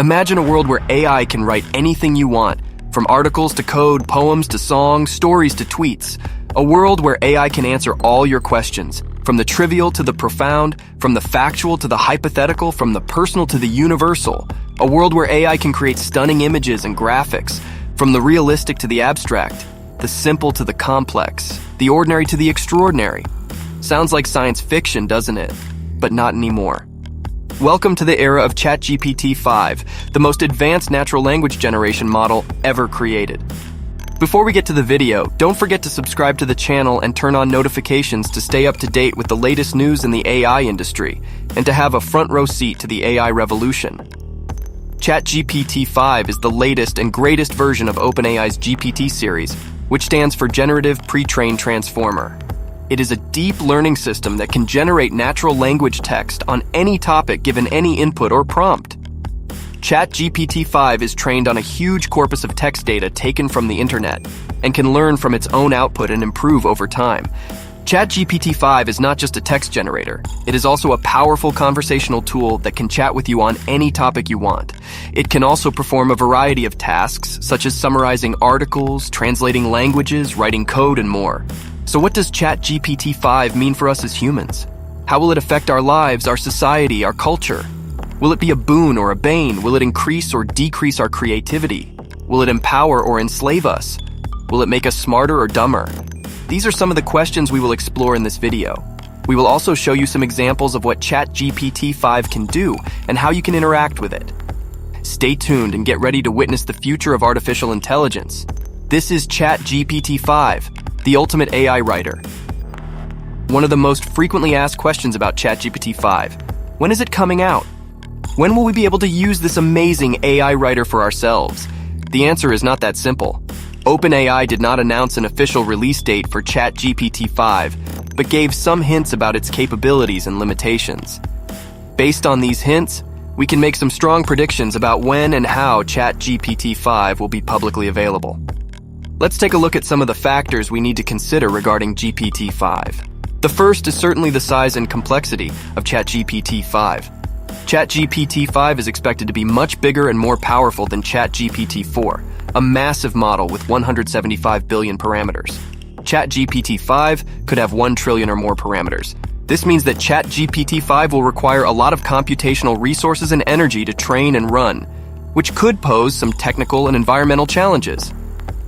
Imagine a world where AI can write anything you want, from articles to code, poems to songs, stories to tweets. A world where AI can answer all your questions, from the trivial to the profound, from the factual to the hypothetical, from the personal to the universal. A world where AI can create stunning images and graphics, from the realistic to the abstract, the simple to the complex, the ordinary to the extraordinary. Sounds like science fiction, doesn't it? But not anymore. Welcome to the era of ChatGPT-5, the most advanced natural language generation model ever created. Before we get to the video, don't forget to subscribe to the channel and turn on notifications to stay up to date with the latest news in the AI industry and to have a front row seat to the AI revolution. ChatGPT-5 is the latest and greatest version of OpenAI's GPT series, which stands for Generative Pre-trained Transformer. It is a deep learning system that can generate natural language text on any topic given any input or prompt. ChatGPT-5 is trained on a huge corpus of text data taken from the internet and can learn from its own output and improve over time. ChatGPT-5 is not just a text generator. It is also a powerful conversational tool that can chat with you on any topic you want. It can also perform a variety of tasks, such as summarizing articles, translating languages, writing code, and more. So what does ChatGPT-5 mean for us as humans? How will it affect our lives, our society, our culture? Will it be a boon or a bane? Will it increase or decrease our creativity? Will it empower or enslave us? Will it make us smarter or dumber? These are some of the questions we will explore in this video. We will also show you some examples of what ChatGPT-5 can do and how you can interact with it. Stay tuned and get ready to witness the future of artificial intelligence. This is ChatGPT-5. The ultimate AI writer. One of the most frequently asked questions about ChatGPT-5. When is it coming out? When will we be able to use this amazing AI writer for ourselves? The answer is not that simple. OpenAI did not announce an official release date for ChatGPT-5, but gave some hints about its capabilities and limitations. Based on these hints, we can make some strong predictions about when and how ChatGPT-5 will be publicly available. Let's take a look at some of the factors we need to consider regarding GPT-5. The first is certainly the size and complexity of ChatGPT-5. ChatGPT-5 is expected to be much bigger and more powerful than ChatGPT-4, a massive model with 175 billion parameters. ChatGPT-5 could have 1 trillion or more parameters. This means that ChatGPT-5 will require a lot of computational resources and energy to train and run, which could pose some technical and environmental challenges.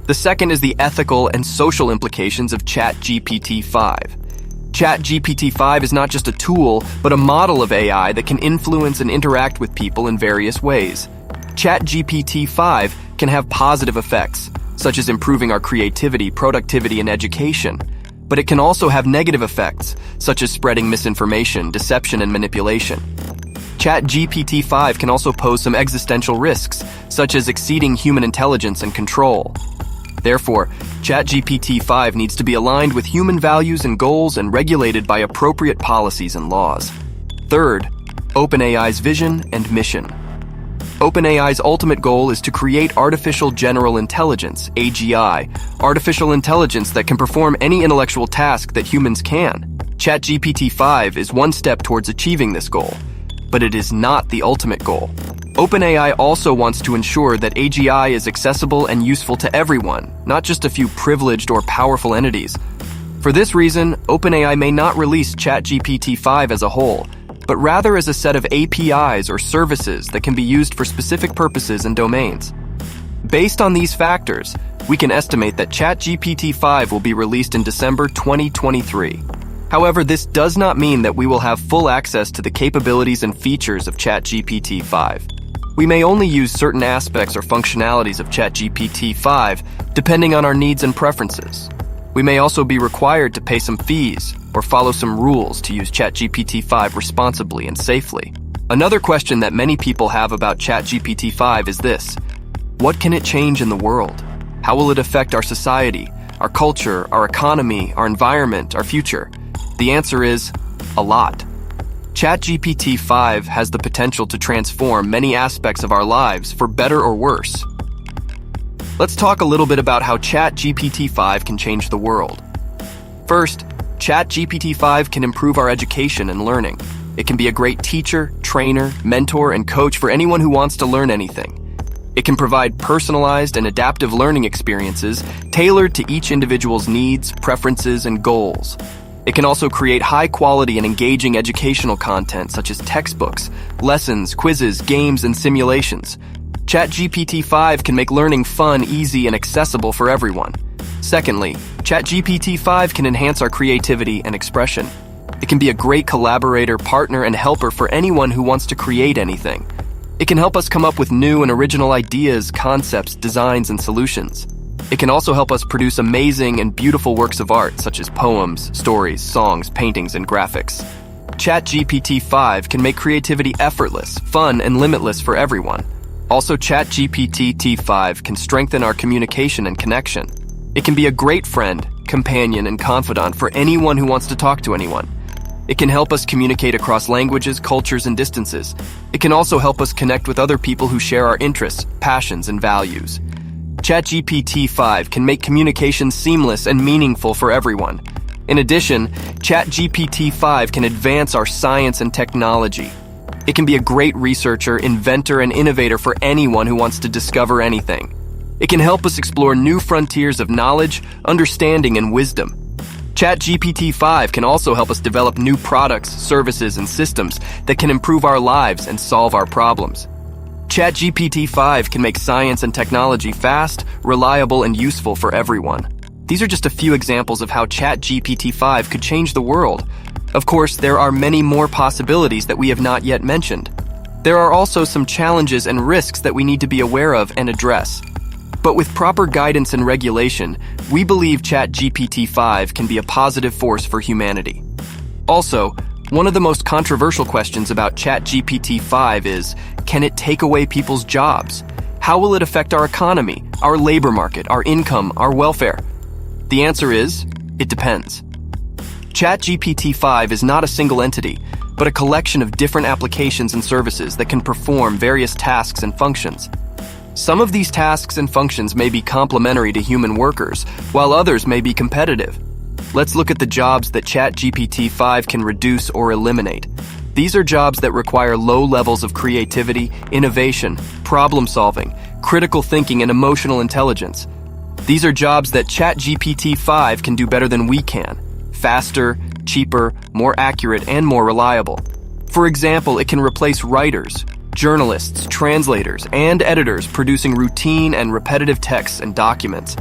The second is the ethical and social implications of ChatGPT-5. ChatGPT-5 is not just a tool, but a model of AI that can influence and interact with people in various ways. ChatGPT-5 can have positive effects, such as improving our creativity, productivity, and education. But it can also have negative effects, such as spreading misinformation, deception, and manipulation. ChatGPT-5 can also pose some existential risks, such as exceeding human intelligence and control. Therefore, ChatGPT-5 needs to be aligned with human values and goals and regulated by appropriate policies and laws. Third, OpenAI's vision and mission. OpenAI's ultimate goal is to create artificial general intelligence, AGI, artificial intelligence that can perform any intellectual task that humans can. ChatGPT-5 is one step towards achieving this goal, but it is not the ultimate goal. OpenAI also wants to ensure that AGI is accessible and useful to everyone, not just a few privileged or powerful entities. For this reason, OpenAI may not release ChatGPT-5 as a whole, but rather as a set of APIs or services that can be used for specific purposes and domains. Based on these factors, we can estimate that ChatGPT-5 will be released in December 2023. However, this does not mean that we will have full access to the capabilities and features of ChatGPT-5. We may only use certain aspects or functionalities of ChatGPT-5 depending on our needs and preferences. We may also be required to pay some fees or follow some rules to use ChatGPT-5 responsibly and safely. Another question that many people have about ChatGPT-5 is this: what can it change in the world? How will it affect our society, our culture, our economy, our environment, our future? The answer is a lot. ChatGPT-5 has the potential to transform many aspects of our lives for better or worse. Let's talk a little bit about how ChatGPT-5 can change the world. First, ChatGPT-5 can improve our education and learning. It can be a great teacher, trainer, mentor, and coach for anyone who wants to learn anything. It can provide personalized and adaptive learning experiences tailored to each individual's needs, preferences, and goals. It can also create high-quality and engaging educational content such as textbooks, lessons, quizzes, games, and simulations. ChatGPT-5 can make learning fun, easy, and accessible for everyone. Secondly, ChatGPT-5 can enhance our creativity and expression. It can be a great collaborator, partner, and helper for anyone who wants to create anything. It can help us come up with new and original ideas, concepts, designs, and solutions. It can also help us produce amazing and beautiful works of art, such as poems, stories, songs, paintings, and graphics. ChatGPT-5 can make creativity effortless, fun, and limitless for everyone. Also, ChatGPT-5 can strengthen our communication and connection. It can be a great friend, companion, and confidant for anyone who wants to talk to anyone. It can help us communicate across languages, cultures, and distances. It can also help us connect with other people who share our interests, passions, and values. ChatGPT-5 can make communication seamless and meaningful for everyone. In addition, ChatGPT-5 can advance our science and technology. It can be a great researcher, inventor, and innovator for anyone who wants to discover anything. It can help us explore new frontiers of knowledge, understanding, and wisdom. ChatGPT-5 can also help us develop new products, services, and systems that can improve our lives and solve our problems. ChatGPT-5 can make science and technology fast, reliable, and useful for everyone. These are just a few examples of how ChatGPT-5 could change the world. Of course, there are many more possibilities that we have not yet mentioned. There are also some challenges and risks that we need to be aware of and address. But with proper guidance and regulation, we believe ChatGPT-5 can be a positive force for humanity. Also, one of the most controversial questions about ChatGPT-5 is, can it take away people's jobs? How will it affect our economy, our labor market, our income, our welfare? The answer is, it depends. ChatGPT-5 is not a single entity, but a collection of different applications and services that can perform various tasks and functions. Some of these tasks and functions may be complementary to human workers, while others may be competitive. Let's look at the jobs that ChatGPT-5 can reduce or eliminate. These are jobs that require low levels of creativity, innovation, problem-solving, critical thinking, and emotional intelligence. These are jobs that ChatGPT-5 can do better than we can. Faster, cheaper, more accurate, and more reliable. For example, it can replace writers, journalists, translators, and editors producing routine and repetitive texts and documents.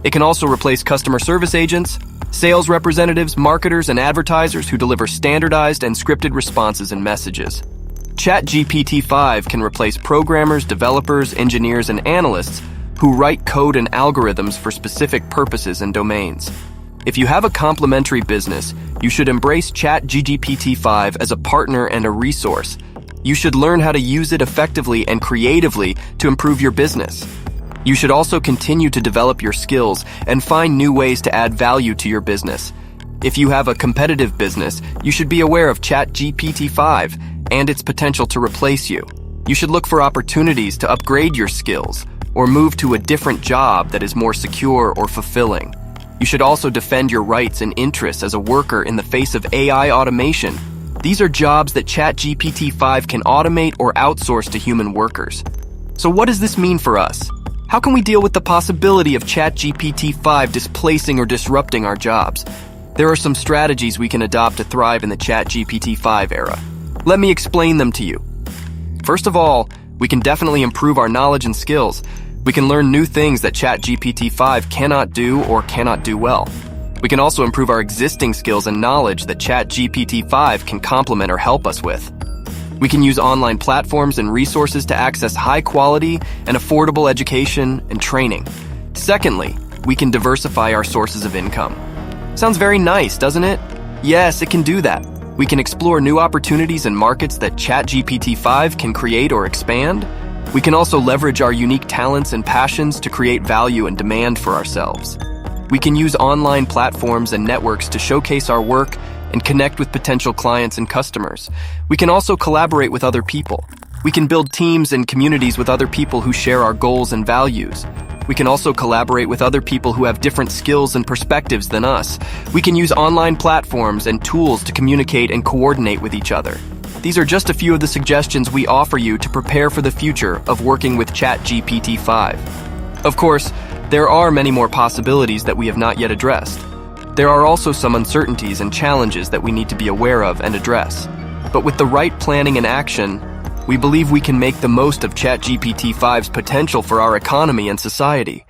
It can also replace customer service agents, sales representatives, marketers, and advertisers who deliver standardized and scripted responses and messages. ChatGPT-5 can replace programmers, developers, engineers, and analysts who write code and algorithms for specific purposes and domains. If you have a complementary business, you should embrace ChatGPT-5 as a partner and a resource. You should learn how to use it effectively and creatively to improve your business. You should also continue to develop your skills and find new ways to add value to your business. If you have a competitive business, you should be aware of ChatGPT-5 and its potential to replace you. You should look for opportunities to upgrade your skills or move to a different job that is more secure or fulfilling. You should also defend your rights and interests as a worker in the face of AI automation. These are jobs that ChatGPT-5 can automate or outsource to human workers. So what does this mean for us? How can we deal with the possibility of ChatGPT-5 displacing or disrupting our jobs? There are some strategies we can adopt to thrive in the ChatGPT-5 era. Let me explain them to you. First of all, we can definitely improve our knowledge and skills. We can learn new things that ChatGPT-5 cannot do or cannot do well. We can also improve our existing skills and knowledge that ChatGPT-5 can complement or help us with. We can use online platforms and resources to access high-quality and affordable education and training. Secondly, we can diversify our sources of income. Sounds very nice, doesn't it? Yes, it can do that. We can explore new opportunities and markets that ChatGPT-5 can create or expand. We can also leverage our unique talents and passions to create value and demand for ourselves. We can use online platforms and networks to showcase our work and connect with potential clients and customers. We can also collaborate with other people. We can build teams and communities with other people who share our goals and values. We can also collaborate with other people who have different skills and perspectives than us. We can use online platforms and tools to communicate and coordinate with each other. These are just a few of the suggestions we offer you to prepare for the future of working with ChatGPT-5. Of course, there are many more possibilities that we have not yet addressed. There are also some uncertainties and challenges that we need to be aware of and address. But with the right planning and action, we believe we can make the most of ChatGPT-5's potential for our economy and society.